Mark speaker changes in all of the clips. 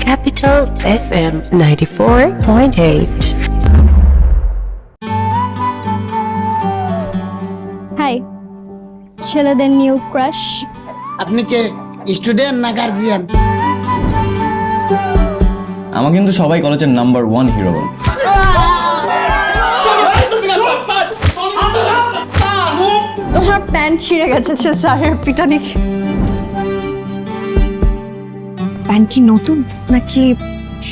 Speaker 1: Capital FM 94.8.
Speaker 2: High, ছেলেদের new crush.
Speaker 3: আপনি কে student না গার্জিয়ান?
Speaker 4: আমার কিন্তু সবাই কলেজের নাম্বার 1 হিরো বল।
Speaker 2: তোমার প্যান্ট ছিঁড়ে গেছে স্যারের পিটানি। প্যান্ট কি নতুন নাকি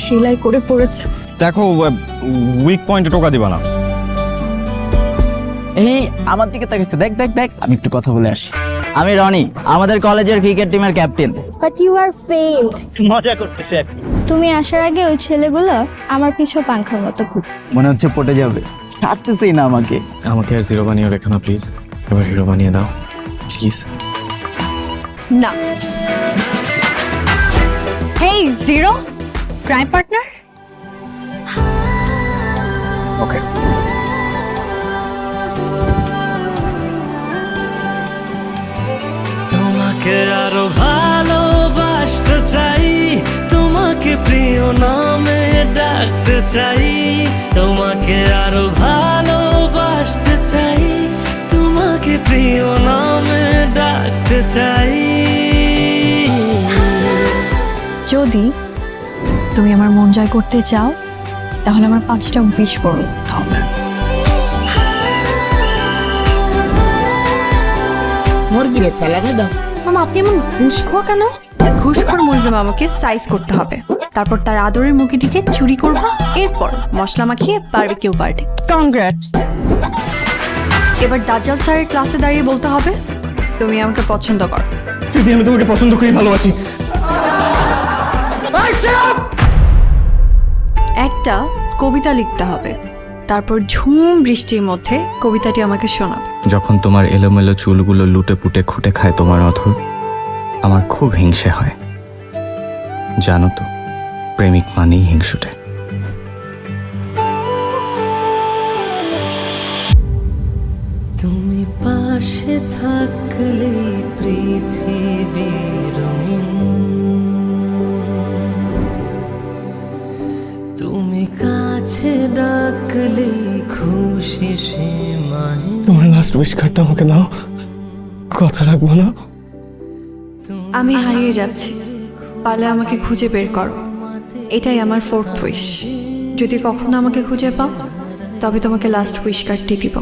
Speaker 2: সেলাই করে পরেছে?
Speaker 5: দেখো, উইক পয়েন্টে টোকা দিবা না।
Speaker 6: এই আমার দিকে তাকাচ্ছে, দেখ দেখ দেখ। আমি একটু কথা বলে আসি। আমি রনি, আমাদের কলেজের ক্রিকেট টিমের captain.
Speaker 2: But you are failed.
Speaker 6: মজা করতেছে।
Speaker 2: তুমি আসার আগে ওই ছেলেগুলো আমার পিছু পাংখার মতো ঘুর।
Speaker 6: মনে হচ্ছে পটে যাবে, ছাড়তেছেই না আমাকে।
Speaker 5: আমাকে আর জিরো বানিয়ে রেখো না প্লিজ, এবার হিরো বানিয়ে দাও প্লিজ।
Speaker 2: না। হেই জিরো, ক্রাইম পার্টনার।
Speaker 5: ওকে,
Speaker 7: তোমাকে আরো ভালোবাসতে চাই, তোমাকে প্রিয় নামে ডাকতে চাই, তোমাকে আরো ভালোবাসতে চাই, তোমাকে প্রিয় নামে ডাকতে চাই।
Speaker 2: যদি তুমি আমার মন জয় করতে চাও তাহলে আমার 5টা উইশ পূরণ করতে হবে।
Speaker 3: মুরগিরে স্যালাডে দাও।
Speaker 2: মামা, আপনি এমন ঘুষখোর কেন? ঘুষখোর মুরগি মামাকে সাইজ করতে হবে, তারপর তার আদরের মুরগিটিকে চুরি করবা, এরপর মশলা মাখিয়ে বারবিকিউ পার্টি। কংগ্রাটস। এবার দাজ্জাল স্যারের ক্লাসে দাঁড়িয়ে বলতে হবে তুমি আমাকে পছন্দ করো।
Speaker 5: যদি আমি তোমাকে পছন্দ করি, ভালোবাসি।
Speaker 2: একটা কবিতা লিখতে হবে, তারপর ঝুম বৃষ্টির মধ্যে কবিতাটি আমাকে শোনাবে।
Speaker 4: যখন তোমার এলোমেলো চুলগুলো লুটে পুটে খুঁটে খায় তোমার অধর, আমার খুব হিংসে হয়। জানো তো, প্রেমিক মানেই হিংসুটে।
Speaker 7: তুমি পাশে থাকলে পৃথিবী রঙিন, তুমি কাছে ডাকলে খুশি সীমাহীন।
Speaker 5: তোমার লাস্ট উইশ কার্ডটা আমাকে দাও, কথা রাখবো না।
Speaker 2: আমি হারিয়ে যাচ্ছি, পারলে আমাকে খুঁজে বের করো। এটাই আমার 4th উইশ। যদি কখনো আমাকে খুঁজে পাও তবে তোমাকে লাস্ট উইশ কার্ডটি দিব।